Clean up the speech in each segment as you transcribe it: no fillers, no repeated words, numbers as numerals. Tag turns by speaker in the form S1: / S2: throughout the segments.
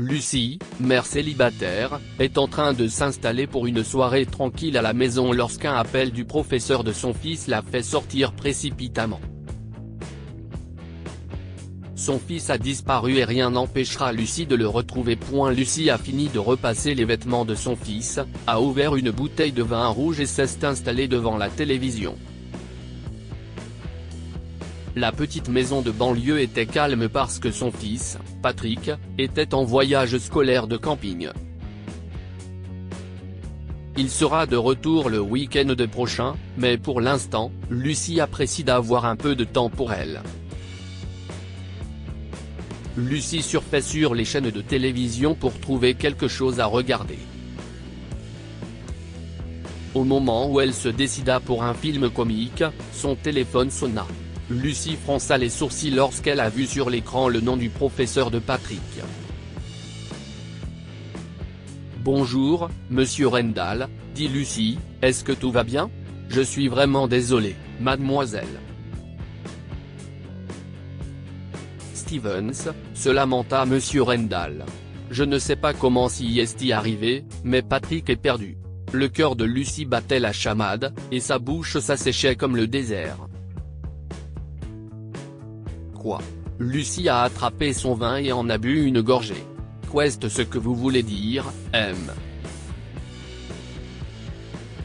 S1: Lucie, mère célibataire, est en train de s'installer pour une soirée tranquille à la maison lorsqu'un appel du professeur de son fils la fait sortir précipitamment. Son fils a disparu et rien n'empêchera Lucie de le retrouver. Lucie a fini de repasser les vêtements de son fils, a ouvert une bouteille de vin rouge et s'est installée devant la télévision. La petite maison de banlieue était calme parce que son fils, Patrick, était en voyage scolaire de camping. Il sera de retour le week-end prochain, mais pour l'instant, Lucie apprécie d'avoir un peu de temps pour elle. Lucie surfait sur les chaînes de télévision pour trouver quelque chose à regarder. Au moment où elle se décida pour un film comique, son téléphone sonna. Lucie fronça les sourcils lorsqu'elle a vu sur l'écran le nom du professeur de Patrick. « Bonjour, monsieur Rendal », dit Lucie, « est-ce que tout va bien ? Je suis vraiment désolée, mademoiselle. » Stevens, se lamenta monsieur Rendal. « Je ne sais pas comment s'y est-il arrivé, mais Patrick est perdu. » Le cœur de Lucie battait la chamade, et sa bouche s'asséchait comme le désert. Quoi ? Lucie a attrapé son vin et en a bu une gorgée. « Qu'est-ce ce que vous voulez dire, M.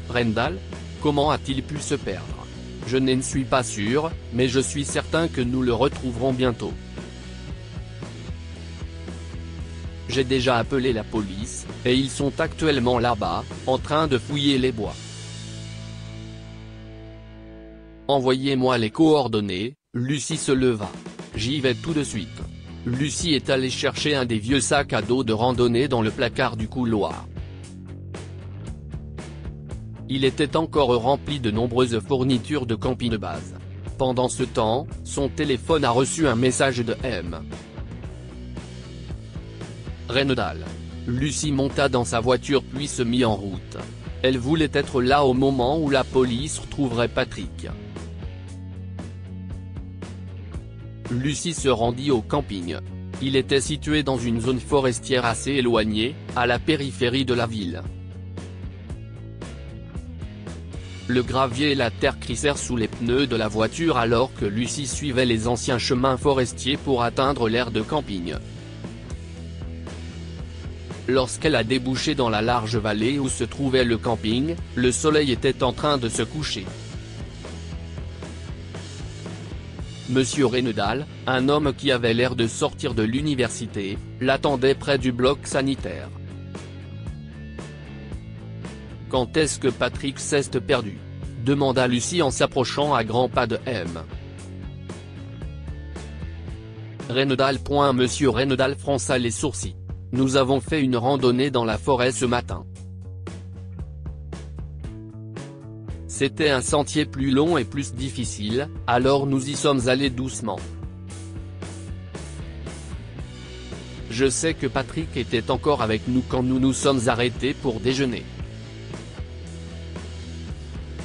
S1: Rendal ? Comment a-t-il pu se perdre ? Je n'en suis pas sûr, mais je suis certain que nous le retrouverons bientôt. J'ai déjà appelé la police, et ils sont actuellement là-bas, en train de fouiller les bois. Envoyez-moi les coordonnées. » Lucie se leva. « J'y vais tout de suite. » Lucie est allée chercher un des vieux sacs à dos de randonnée dans le placard du couloir. Il était encore rempli de nombreuses fournitures de camping de base. Pendant ce temps, son téléphone a reçu un message de M. Rendal. Lucie monta dans sa voiture puis se mit en route. Elle voulait être là au moment où la police retrouverait Patrick. Lucie se rendit au camping. Il était situé dans une zone forestière assez éloignée, à la périphérie de la ville. Le gravier et la terre crissèrent sous les pneus de la voiture alors que Lucie suivait les anciens chemins forestiers pour atteindre l'aire de camping. Lorsqu'elle a débouché dans la large vallée où se trouvait le camping, le soleil était en train de se coucher. Monsieur Rendal, un homme qui avait l'air de sortir de l'université, l'attendait près du bloc sanitaire. « Quand est-ce que Patrick s'est perdu ?» demanda Lucie en s'approchant à grands pas de M. Rendal. Monsieur Rendal fronça les sourcils. « Nous avons fait une randonnée dans la forêt ce matin. C'était un sentier plus long et plus difficile, alors nous y sommes allés doucement. Je sais que Patrick était encore avec nous quand nous nous sommes arrêtés pour déjeuner. »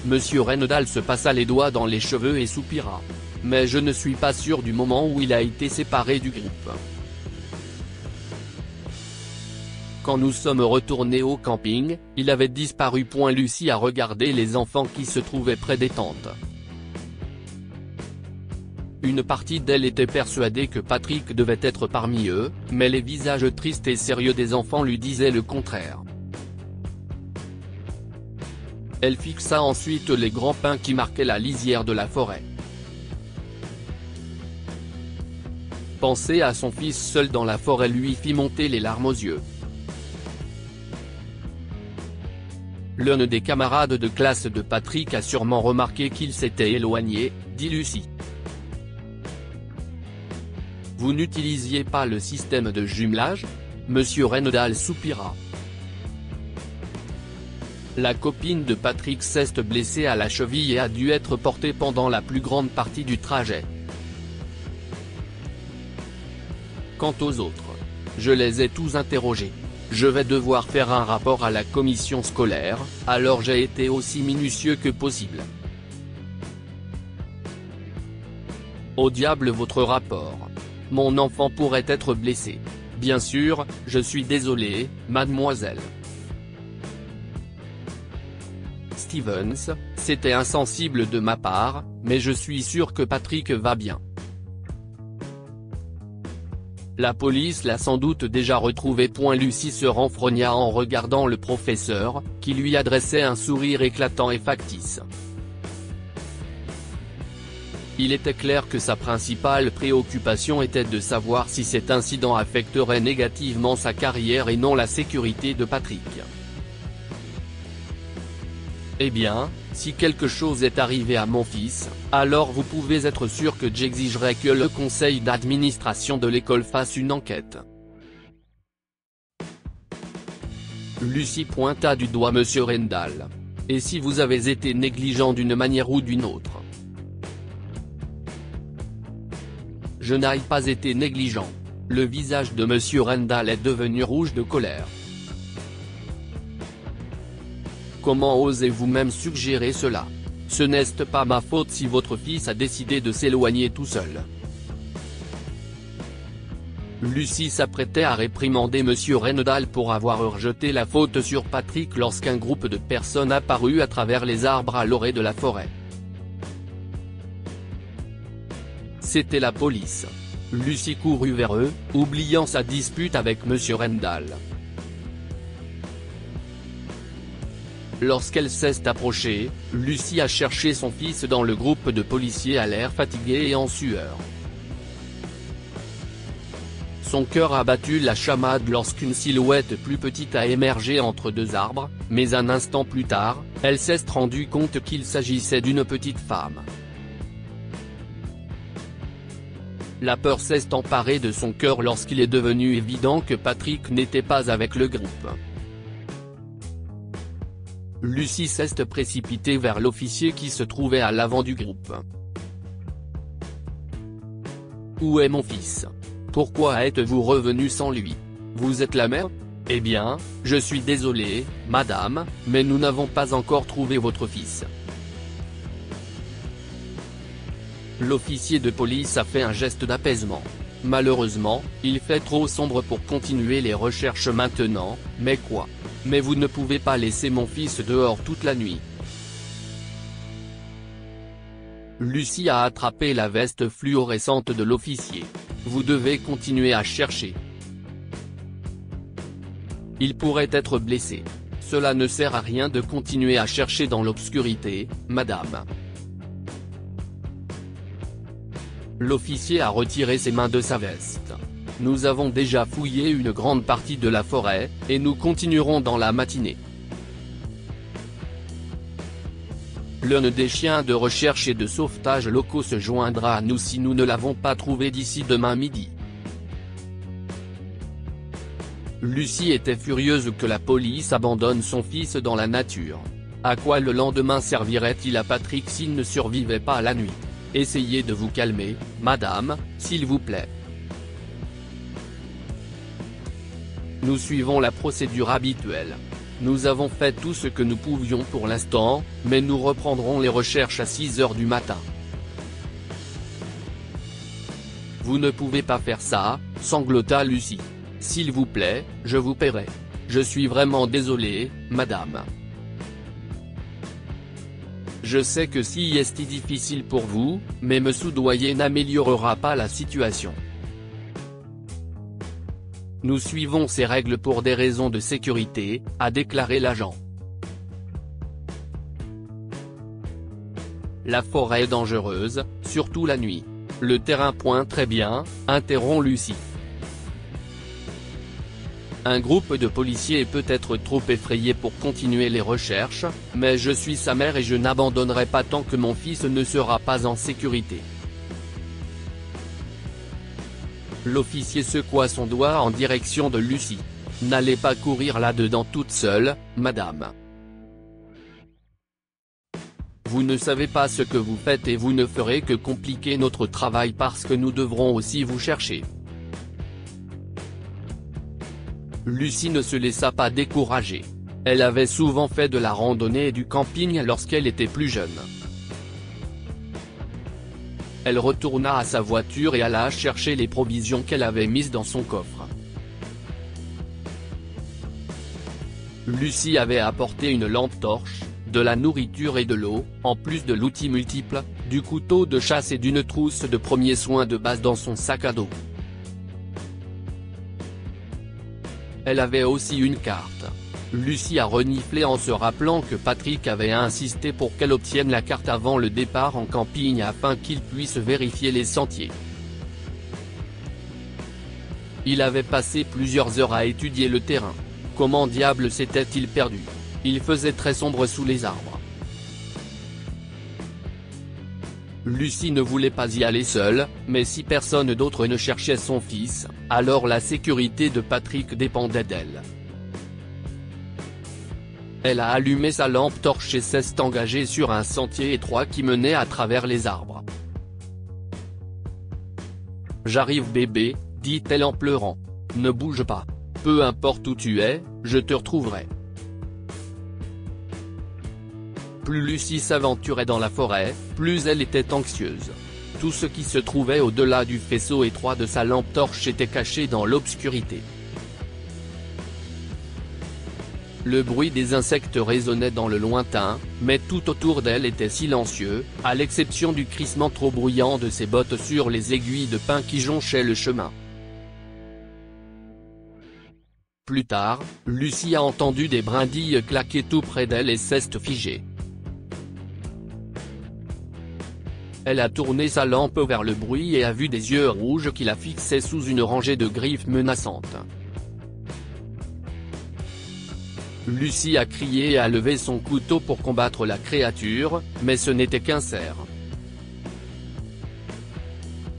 S1: Monsieur Rendal se passa les doigts dans les cheveux et soupira. « Mais je ne suis pas sûr du moment où il a été séparé du groupe. Quand nous sommes retournés au camping, il avait disparu. » Lucie a regardé les enfants qui se trouvaient près des tentes. Une partie d'elle était persuadée que Patrick devait être parmi eux, mais les visages tristes et sérieux des enfants lui disaient le contraire. Elle fixa ensuite les grands pins qui marquaient la lisière de la forêt. Penser à son fils seul dans la forêt lui fit monter les larmes aux yeux. L'un des camarades de classe de Patrick a sûrement remarqué qu'il s'était éloigné, dit Lucie. Vous n'utilisiez pas le système de jumelage ? Monsieur Rendal soupira. La copine de Patrick s'est blessée à la cheville et a dû être portée pendant la plus grande partie du trajet. Quant aux autres, je les ai tous interrogés. Je vais devoir faire un rapport à la commission scolaire, alors j'ai été aussi minutieux que possible. Au diable votre rapport. Mon enfant pourrait être blessé. Bien sûr, je suis désolé, mademoiselle. Stevens, c'était insensible de ma part, mais je suis sûr que Patrick va bien. La police l'a sans doute déjà retrouvé. Lucie se renfrogna en regardant le professeur, qui lui adressait un sourire éclatant et factice. Il était clair que sa principale préoccupation était de savoir si cet incident affecterait négativement sa carrière et non la sécurité de Patrick. Eh bien, si quelque chose est arrivé à mon fils, alors vous pouvez être sûr que j'exigerai que le conseil d'administration de l'école fasse une enquête. Lucie pointa du doigt Monsieur Rendall. Et si vous avez été négligent d'une manière ou d'une autre? Je n'ai pas été négligent. Le visage de Monsieur Rendall est devenu rouge de colère. Comment osez-vous même suggérer cela? Ce n'est pas ma faute si votre fils a décidé de s'éloigner tout seul. Lucie s'apprêtait à réprimander Monsieur Rendall pour avoir rejeté la faute sur Patrick lorsqu'un groupe de personnes apparut à travers les arbres à l'orée de la forêt. C'était la police. Lucie courut vers eux, oubliant sa dispute avec Monsieur Rendall. Lorsqu'elle s'est approchée, Lucie a cherché son fils dans le groupe de policiers à l'air fatigué et en sueur. Son cœur a battu la chamade lorsqu'une silhouette plus petite a émergé entre deux arbres, mais un instant plus tard, elle s'est rendue compte qu'il s'agissait d'une petite femme. La peur s'est emparée de son cœur lorsqu'il est devenu évident que Patrick n'était pas avec le groupe. Lucie s'est précipitée vers l'officier qui se trouvait à l'avant du groupe. « Où est mon fils? Pourquoi êtes-vous revenu sans lui? Vous êtes la mère? Eh bien, je suis désolé, madame, mais nous n'avons pas encore trouvé votre fils. » L'officier de police a fait un geste d'apaisement. Malheureusement, il fait trop sombre pour continuer les recherches maintenant, mais quoi? Mais vous ne pouvez pas laisser mon fils dehors toute la nuit. Lucie a attrapé la veste fluorescente de l'officier. Vous devez continuer à chercher. Il pourrait être blessé. Cela ne sert à rien de continuer à chercher dans l'obscurité, madame. L'officier a retiré ses mains de sa veste. Nous avons déjà fouillé une grande partie de la forêt, et nous continuerons dans la matinée. L'un des chiens de recherche et de sauvetage locaux se joindra à nous si nous ne l'avons pas trouvé d'ici demain midi. Lucie était furieuse que la police abandonne son fils dans la nature. À quoi le lendemain servirait-il à Patrick s'il ne survivait pas à la nuit? Essayez de vous calmer, madame, s'il vous plaît. Nous suivons la procédure habituelle. Nous avons fait tout ce que nous pouvions pour l'instant, mais nous reprendrons les recherches à 6 heures du matin. Vous ne pouvez pas faire ça, sanglota Lucie. S'il vous plaît, je vous paierai. Je suis vraiment désolé, madame. Je sais que si est difficile pour vous, mais me soudoyer n'améliorera pas la situation. Nous suivons ces règles pour des raisons de sécurité, a déclaré l'agent. La forêt est dangereuse, surtout la nuit. Le terrain pointe très bien, interrompt Lucie. Un groupe de policiers est peut-être trop effrayé pour continuer les recherches, mais je suis sa mère et je n'abandonnerai pas tant que mon fils ne sera pas en sécurité. L'officier secoua son doigt en direction de Lucie. N'allez pas courir là-dedans toute seule, madame. Vous ne savez pas ce que vous faites et vous ne ferez que compliquer notre travail parce que nous devrons aussi vous chercher. Lucie ne se laissa pas décourager. Elle avait souvent fait de la randonnée et du camping lorsqu'elle était plus jeune. Elle retourna à sa voiture et alla chercher les provisions qu'elle avait mises dans son coffre. Lucie avait apporté une lampe torche, de la nourriture et de l'eau, en plus de l'outil multiple, du couteau de chasse et d'une trousse de premiers soins de base dans son sac à dos. Elle avait aussi une carte. Lucie a reniflé en se rappelant que Patrick avait insisté pour qu'elle obtienne la carte avant le départ en camping afin qu'il puisse vérifier les sentiers. Il avait passé plusieurs heures à étudier le terrain. Comment diable s'était-il perdu? Il faisait très sombre sous les arbres. Lucie ne voulait pas y aller seule, mais si personne d'autre ne cherchait son fils, alors la sécurité de Patrick dépendait d'elle. Elle a allumé sa lampe torche et s'est engagée sur un sentier étroit qui menait à travers les arbres. « J'arrive bébé », dit-elle en pleurant. « Ne bouge pas. Peu importe où tu es, je te retrouverai. » Plus Lucie s'aventurait dans la forêt, plus elle était anxieuse. Tout ce qui se trouvait au-delà du faisceau étroit de sa lampe torche était caché dans l'obscurité. Le bruit des insectes résonnait dans le lointain, mais tout autour d'elle était silencieux, à l'exception du crissement trop bruyant de ses bottes sur les aiguilles de pin qui jonchaient le chemin. Plus tard, Lucie a entendu des brindilles claquer tout près d'elle et s'est figée. Elle a tourné sa lampe vers le bruit et a vu des yeux rouges qui la fixaient sous une rangée de griffes menaçantes. Lucie a crié et a levé son couteau pour combattre la créature, mais ce n'était qu'un cerf.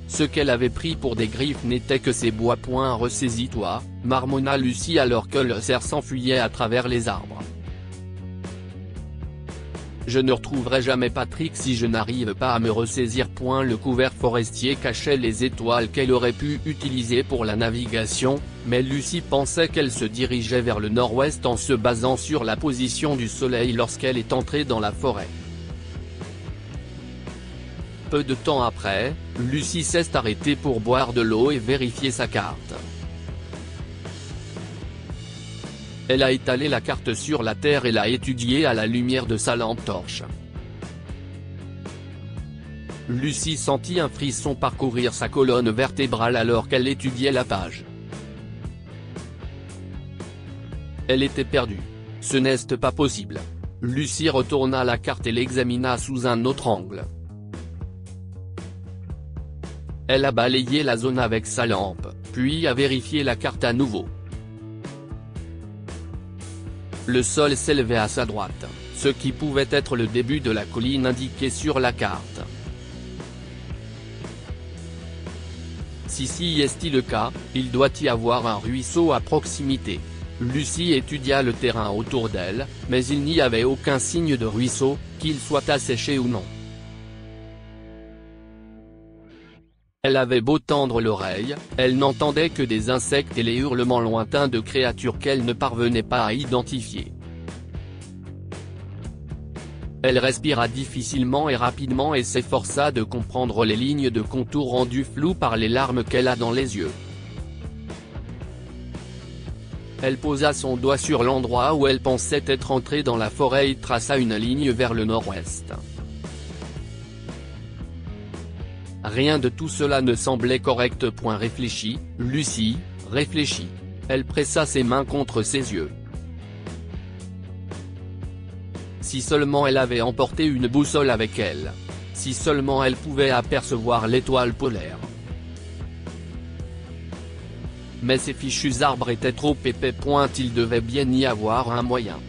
S1: Ce qu'elle avait pris pour des griffes n'était que ses bois-poings ressaisis-toi, marmonna Lucie alors que le cerf s'enfuyait à travers les arbres. Je ne retrouverai jamais Patrick si je n'arrive pas à me ressaisir. Le couvert forestier cachait les étoiles qu'elle aurait pu utiliser pour la navigation, mais Lucie pensait qu'elle se dirigeait vers le nord-ouest en se basant sur la position du soleil lorsqu'elle est entrée dans la forêt. Peu de temps après, Lucie s'est arrêtée pour boire de l'eau et vérifier sa carte. Elle a étalé la carte sur la terre et l'a étudiée à la lumière de sa lampe torche. Lucie sentit un frisson parcourir sa colonne vertébrale alors qu'elle étudiait la page. Elle était perdue. Ce n'est pas possible. Lucie retourna la carte et l'examina sous un autre angle. Elle a balayé la zone avec sa lampe, puis a vérifié la carte à nouveau. Le sol s'élevait à sa droite, ce qui pouvait être le début de la colline indiquée sur la carte. Si est le cas, il doit y avoir un ruisseau à proximité. Lucie étudia le terrain autour d'elle, mais il n'y avait aucun signe de ruisseau, qu'il soit asséché ou non. Elle avait beau tendre l'oreille, elle n'entendait que des insectes et les hurlements lointains de créatures qu'elle ne parvenait pas à identifier. Elle respira difficilement et rapidement et s'efforça de comprendre les lignes de contour rendues floues par les larmes qu'elle a dans les yeux. Elle posa son doigt sur l'endroit où elle pensait être entrée dans la forêt et traça une ligne vers le nord-ouest. Rien de tout cela ne semblait correct. Réfléchit, Lucie, réfléchit. Elle pressa ses mains contre ses yeux. Si seulement elle avait emporté une boussole avec elle. Si seulement elle pouvait apercevoir l'étoile polaire. Mais ces fichus arbres étaient trop épais. Il devait bien y avoir un moyen.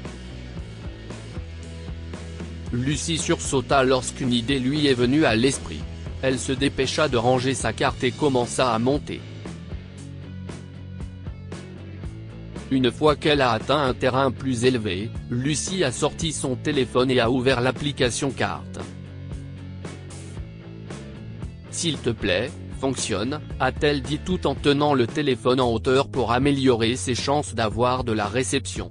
S1: Lucie sursauta lorsqu'une idée lui est venue à l'esprit. Elle se dépêcha de ranger sa carte et commença à monter. Une fois qu'elle a atteint un terrain plus élevé, Lucie a sorti son téléphone et a ouvert l'application carte. « S'il te plaît, fonctionne », a-t-elle dit tout en tenant le téléphone en hauteur pour améliorer ses chances d'avoir de la réception.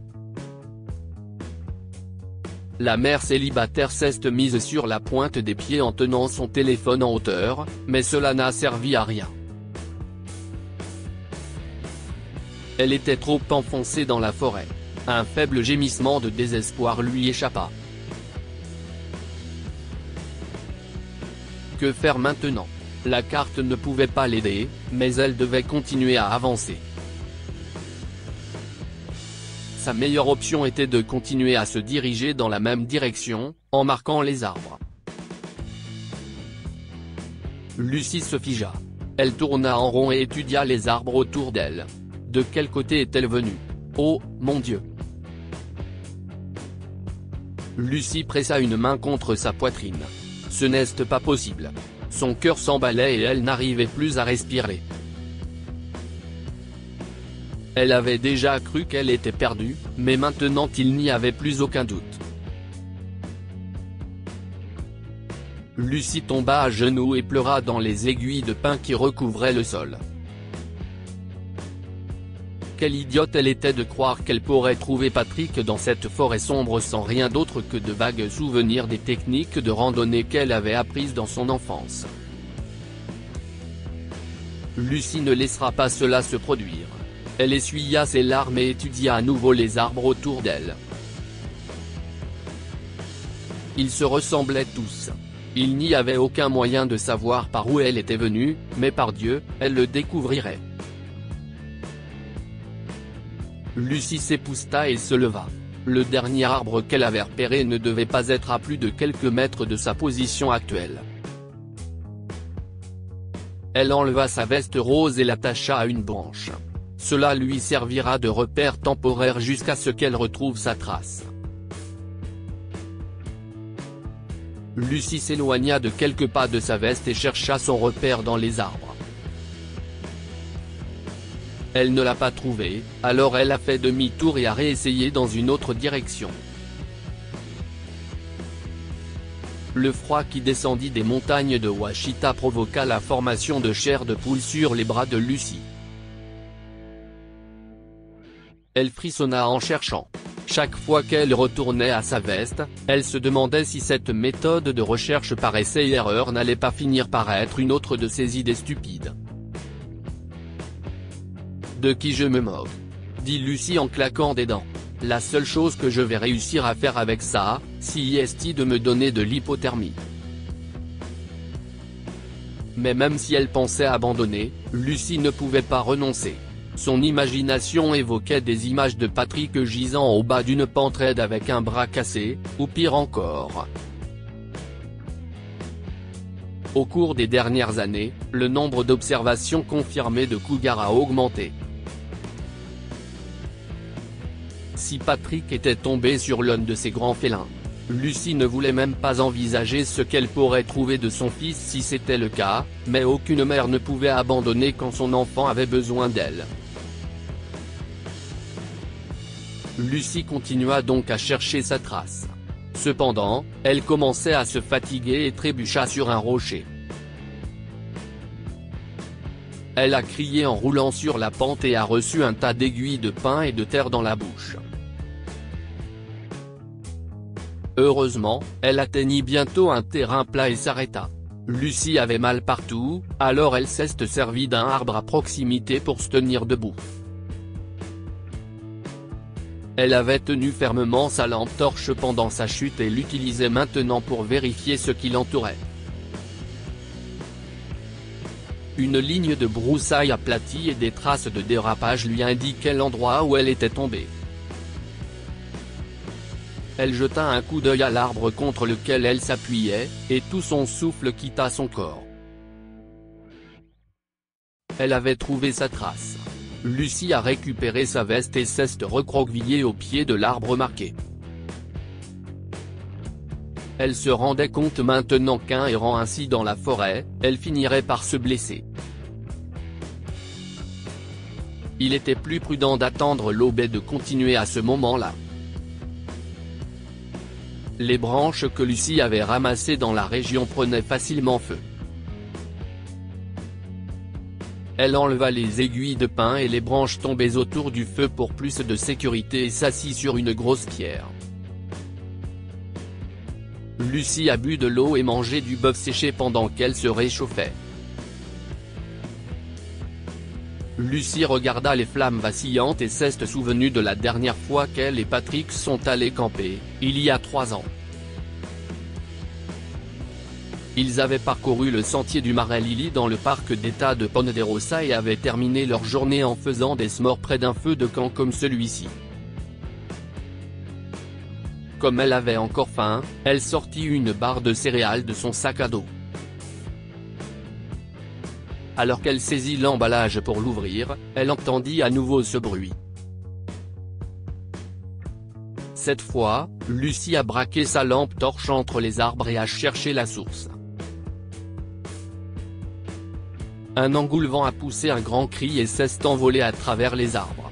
S1: La mère célibataire s'est mise sur la pointe des pieds en tenant son téléphone en hauteur, mais cela n'a servi à rien. Elle était trop enfoncée dans la forêt. Un faible gémissement de désespoir lui échappa. Que faire maintenant? La carte ne pouvait pas l'aider, mais elle devait continuer à avancer. Sa meilleure option était de continuer à se diriger dans la même direction, en marquant les arbres. Lucie se figea. Elle tourna en rond et étudia les arbres autour d'elle. De quel côté est-elle venue? Oh, mon Dieu! Lucie pressa une main contre sa poitrine. Ce n'est pas possible. Son cœur s'emballait et elle n'arrivait plus à respirer. Elle avait déjà cru qu'elle était perdue, mais maintenant il n'y avait plus aucun doute. Lucie tomba à genoux et pleura dans les aiguilles de pin qui recouvraient le sol. Quelle idiote elle était de croire qu'elle pourrait trouver Patrick dans cette forêt sombre sans rien d'autre que de vagues souvenirs des techniques de randonnée qu'elle avait apprises dans son enfance. Lucie ne laissera pas cela se produire. Elle essuya ses larmes et étudia à nouveau les arbres autour d'elle. Ils se ressemblaient tous. Il n'y avait aucun moyen de savoir par où elle était venue, mais par Dieu, elle le découvrirait. Lucie s'époustilla et se leva. Le dernier arbre qu'elle avait repéré ne devait pas être à plus de quelques mètres de sa position actuelle. Elle enleva sa veste rose et l'attacha à une branche. Cela lui servira de repère temporaire jusqu'à ce qu'elle retrouve sa trace. Lucie s'éloigna de quelques pas de sa veste et chercha son repère dans les arbres. Elle ne l'a pas trouvé, alors elle a fait demi-tour et a réessayé dans une autre direction. Le froid qui descendit des montagnes de Ouachita provoqua la formation de chair de poule sur les bras de Lucie. Elle frissonna en cherchant. Chaque fois qu'elle retournait à sa veste, elle se demandait si cette méthode de recherche par essai et erreur n'allait pas finir par être une autre de ses idées stupides. De qui je me moque? Dit Lucie en claquant des dents. La seule chose que je vais réussir à faire avec ça, c'est de me donner de l'hypothermie. Mais même si elle pensait abandonner, Lucie ne pouvait pas renoncer. Son imagination évoquait des images de Patrick gisant au bas d'une pente raide avec un bras cassé, ou pire encore. Au cours des dernières années, le nombre d'observations confirmées de cougars a augmenté. Si Patrick était tombé sur l'un de ces grands félins, Lucie ne voulait même pas envisager ce qu'elle pourrait trouver de son fils si c'était le cas, mais aucune mère ne pouvait abandonner quand son enfant avait besoin d'elle. Lucie continua donc à chercher sa trace. Cependant, elle commençait à se fatiguer et trébucha sur un rocher. Elle a crié en roulant sur la pente et a reçu un tas d'aiguilles de pin et de terre dans la bouche. Heureusement, elle atteignit bientôt un terrain plat et s'arrêta. Lucie avait mal partout, alors elle s'est servie d'un arbre à proximité pour se tenir debout. Elle avait tenu fermement sa lampe torche pendant sa chute et l'utilisait maintenant pour vérifier ce qui l'entourait. Une ligne de broussailles aplatie et des traces de dérapage lui indiquaient l'endroit où elle était tombée. Elle jeta un coup d'œil à l'arbre contre lequel elle s'appuyait, et tout son souffle quitta son corps. Elle avait trouvé sa trace. Lucie a récupéré sa veste et s'est recroquevillée au pied de l'arbre marqué. Elle se rendait compte maintenant qu'un errant ainsi dans la forêt, elle finirait par se blesser. Il était plus prudent d'attendre l'aube et de continuer à ce moment-là. Les branches que Lucie avait ramassées dans la région prenaient facilement feu. Elle enleva les aiguilles de pin et les branches tombées autour du feu pour plus de sécurité et s'assit sur une grosse pierre. Lucie a bu de l'eau et mangé du bœuf séché pendant qu'elle se réchauffait. Lucie regarda les flammes vacillantes et s'est souvenue de la dernière fois qu'elle et Patrick sont allés camper, il y a 3 ans. Ils avaient parcouru le sentier du Marais Lily dans le parc d'État de Ponderosa et avaient terminé leur journée en faisant des s'mores près d'un feu de camp comme celui-ci. Comme elle avait encore faim, elle sortit une barre de céréales de son sac à dos. Alors qu'elle saisit l'emballage pour l'ouvrir, elle entendit à nouveau ce bruit. Cette fois, Lucie a braqué sa lampe torche entre les arbres et a cherché la source. Un engoulevent a poussé un grand cri et s'est envolé à travers les arbres.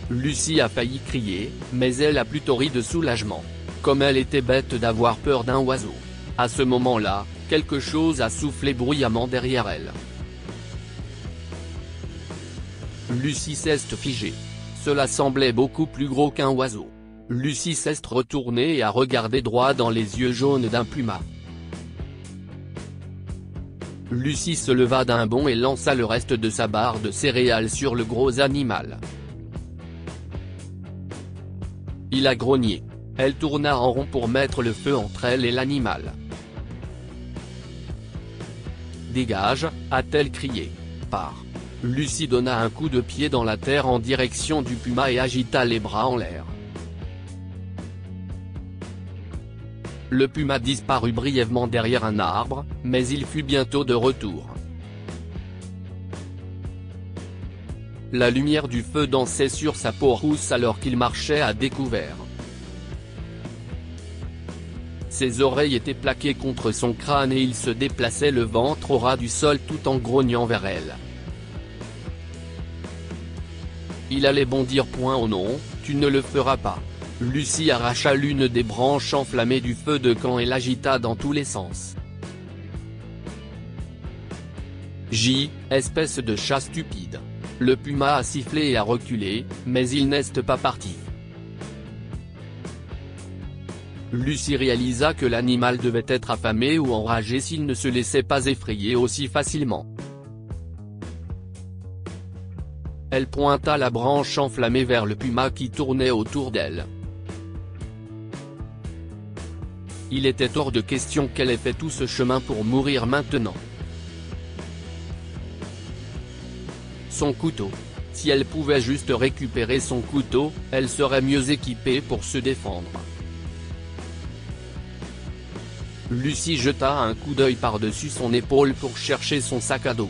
S1: Lucie a failli crier, mais elle a plutôt ri de soulagement. Comme elle était bête d'avoir peur d'un oiseau. À ce moment-là, quelque chose a soufflé bruyamment derrière elle. Lucie s'est figée. Cela semblait beaucoup plus gros qu'un oiseau. Lucie s'est retournée et a regardé droit dans les yeux jaunes d'un puma. Lucie se leva d'un bond et lança le reste de sa barre de céréales sur le gros animal. Il a grogné. Elle tourna en rond pour mettre le feu entre elle et l'animal. « Dégage !» a-t-elle crié. « Pars !» Lucie donna un coup de pied dans la terre en direction du puma et agita les bras en l'air. Le puma disparut brièvement derrière un arbre, mais il fut bientôt de retour. La lumière du feu dansait sur sa peau rousse alors qu'il marchait à découvert. Ses oreilles étaient plaquées contre son crâne et il se déplaçait le ventre au ras du sol tout en grognant vers elle. Il allait bondir point au non, tu ne le feras pas. Lucie arracha l'une des branches enflammées du feu de camp et l'agita dans tous les sens. Espèce de chat stupide. Le puma a sifflé et a reculé, mais il n'est pas parti. Lucie réalisa que l'animal devait être affamé ou enragé s'il ne se laissait pas effrayer aussi facilement. Elle pointa la branche enflammée vers le puma qui tournait autour d'elle. Il était hors de question qu'elle ait fait tout ce chemin pour mourir maintenant. Son couteau. Si elle pouvait juste récupérer son couteau, elle serait mieux équipée pour se défendre. Lucie jeta un coup d'œil par-dessus son épaule pour chercher son sac à dos.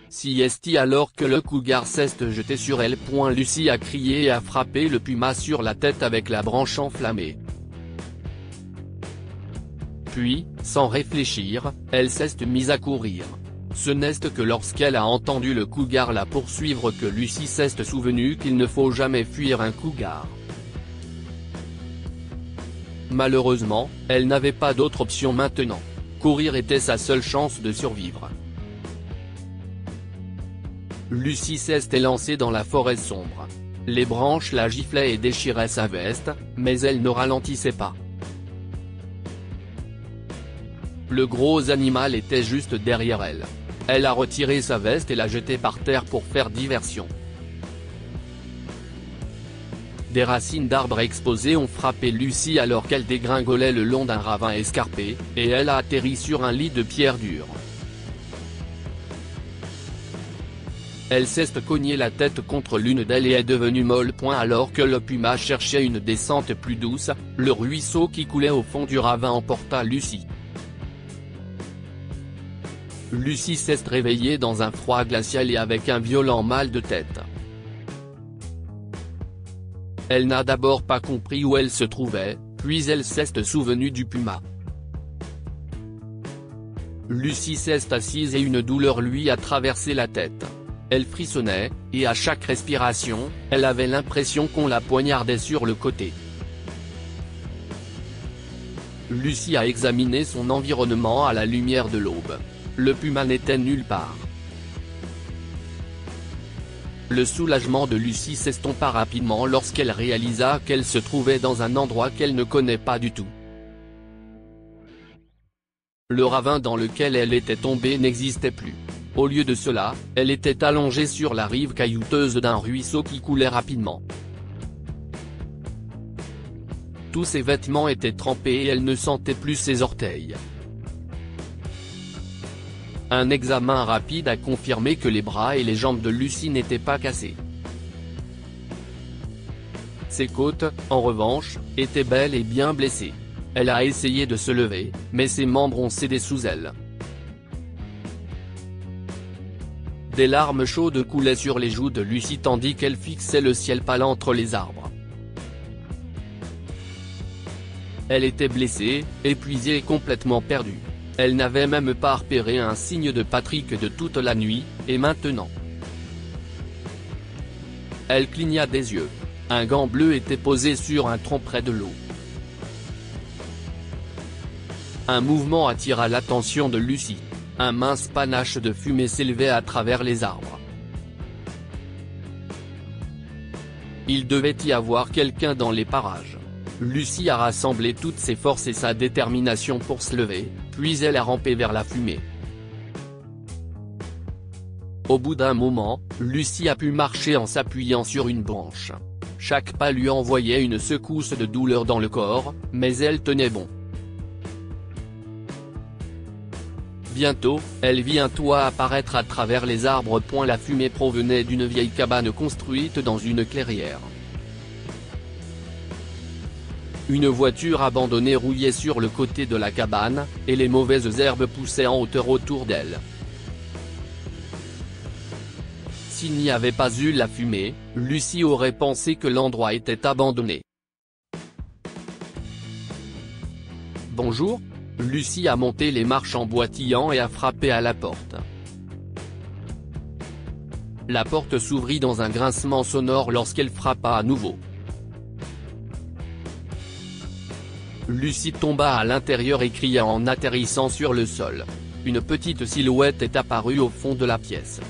S1: Si est alors que le cougar s'est jeté sur elle. Lucie a crié et a frappé le puma sur la tête avec la branche enflammée. Puis, sans réfléchir, elle s'est mise à courir. Ce n'est que lorsqu'elle a entendu le cougar la poursuivre que Lucie s'est souvenue qu'il ne faut jamais fuir un cougar. Malheureusement, elle n'avait pas d'autre option maintenant. Courir était sa seule chance de survivre. Lucie s'est élancée dans la forêt sombre. Les branches la giflaient et déchiraient sa veste, mais elle ne ralentissait pas. Le gros animal était juste derrière elle. Elle a retiré sa veste et l'a jetée par terre pour faire diversion. Des racines d'arbres exposées ont frappé Lucie alors qu'elle dégringolait le long d'un ravin escarpé, et elle a atterri sur un lit de pierre dure. Elle s'est cogné la tête contre l'une d'elles et est devenue molle. Alors que le puma cherchait une descente plus douce, le ruisseau qui coulait au fond du ravin emporta Lucie. Lucie s'est réveillée dans un froid glacial et avec un violent mal de tête. Elle n'a d'abord pas compris où elle se trouvait, puis elle s'est souvenue du puma. Lucie s'est assise et une douleur lui a traversé la tête. Elle frissonnait, et à chaque respiration, elle avait l'impression qu'on la poignardait sur le côté. Lucie a examiné son environnement à la lumière de l'aube. Le puma n'était nulle part. Le soulagement de Lucie s'estompa rapidement lorsqu'elle réalisa qu'elle se trouvait dans un endroit qu'elle ne connaît pas du tout. Le ravin dans lequel elle était tombée n'existait plus. Au lieu de cela, elle était allongée sur la rive caillouteuse d'un ruisseau qui coulait rapidement. Tous ses vêtements étaient trempés et elle ne sentait plus ses orteils. Un examen rapide a confirmé que les bras et les jambes de Lucie n'étaient pas cassés. Ses côtes, en revanche, étaient bel et bien blessées. Elle a essayé de se lever, mais ses membres ont cédé sous elle. Des larmes chaudes coulaient sur les joues de Lucie tandis qu'elle fixait le ciel pâle entre les arbres. Elle était blessée, épuisée et complètement perdue. Elle n'avait même pas repéré un signe de Patrick de toute la nuit, et maintenant. Elle cligna des yeux. Un gant bleu était posé sur un tronc près de l'eau. Un mouvement attira l'attention de Lucie. Un mince panache de fumée s'élevait à travers les arbres. Il devait y avoir quelqu'un dans les parages. Lucie a rassemblé toutes ses forces et sa détermination pour se lever, puis elle a rampé vers la fumée. Au bout d'un moment, Lucie a pu marcher en s'appuyant sur une branche. Chaque pas lui envoyait une secousse de douleur dans le corps, mais elle tenait bon. Bientôt, elle vit un toit apparaître à travers les arbres. La fumée provenait d'une vieille cabane construite dans une clairière. Une voiture abandonnée rouillait sur le côté de la cabane, et les mauvaises herbes poussaient en hauteur autour d'elle. S'il n'y avait pas eu la fumée, Lucie aurait pensé que l'endroit était abandonné. Bonjour. Lucie a monté les marches en boitillant et a frappé à la porte. La porte s'ouvrit dans un grincement sonore lorsqu'elle frappa à nouveau. Lucie tomba à l'intérieur et cria en atterrissant sur le sol. Une petite silhouette est apparue au fond de la pièce.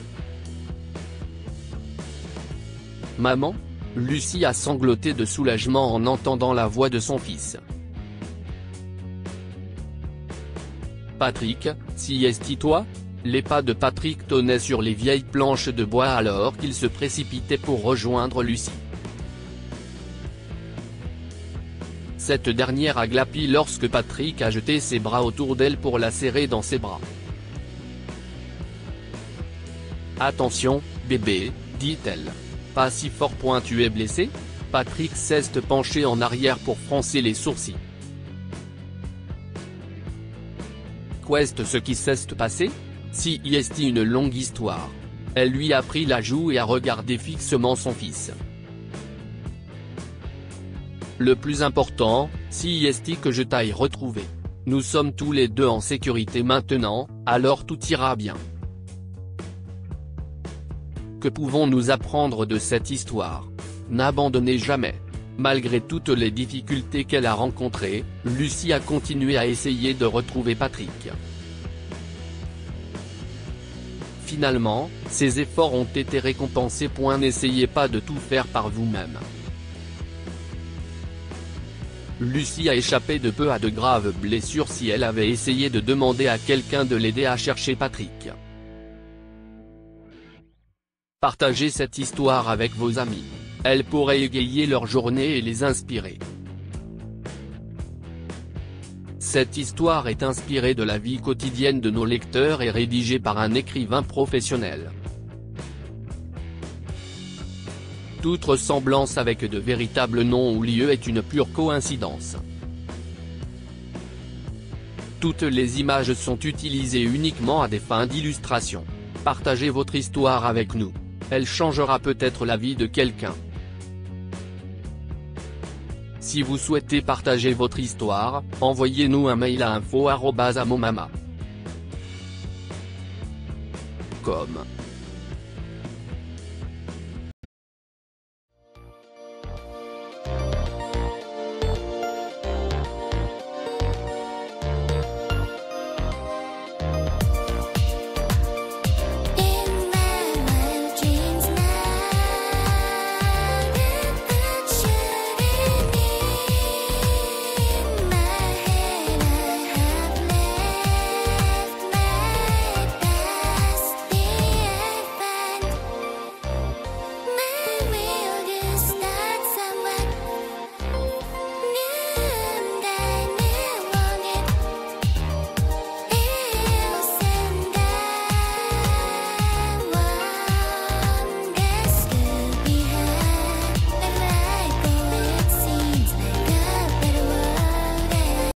S1: « Maman ?» Lucie a sangloté de soulagement en entendant la voix de son fils. « Patrick, si est-ce toi ?» Les pas de Patrick tonnaient sur les vieilles planches de bois alors qu'il se précipitait pour rejoindre Lucie. Cette dernière a glapi lorsque Patrick a jeté ses bras autour d'elle pour la serrer dans ses bras. « Attention, bébé, dit-elle. Pas si fort. Tu es blessé ?» Patrick s'est penché en arrière pour froncer les sourcils. Qu'est-ce ce qui s'est passé? Si est une longue histoire. Elle lui a pris la joue et a regardé fixement son fils. Le plus important, si est que je t'aille retrouvé. Nous sommes tous les deux en sécurité maintenant, alors tout ira bien. Que pouvons-nous apprendre de cette histoire? N'abandonnez jamais. Malgré toutes les difficultés qu'elle a rencontrées, Lucie a continué à essayer de retrouver Patrick. Finalement, ses efforts ont été récompensés. N'essayez pas de tout faire par vous-même. Lucie a échappé de peu à de graves blessures si elle avait essayé de demander à quelqu'un de l'aider à chercher Patrick. Partagez cette histoire avec vos amis. Elle pourrait égayer leur journée et les inspirer. Cette histoire est inspirée de la vie quotidienne de nos lecteurs et rédigée par un écrivain professionnel. Toute ressemblance avec de véritables noms ou lieux est une pure coïncidence. Toutes les images sont utilisées uniquement à des fins d'illustration. Partagez votre histoire avec nous. Elle changera peut-être la vie de quelqu'un. Si vous souhaitez partager votre histoire, envoyez-nous un mail à info@amomama.com.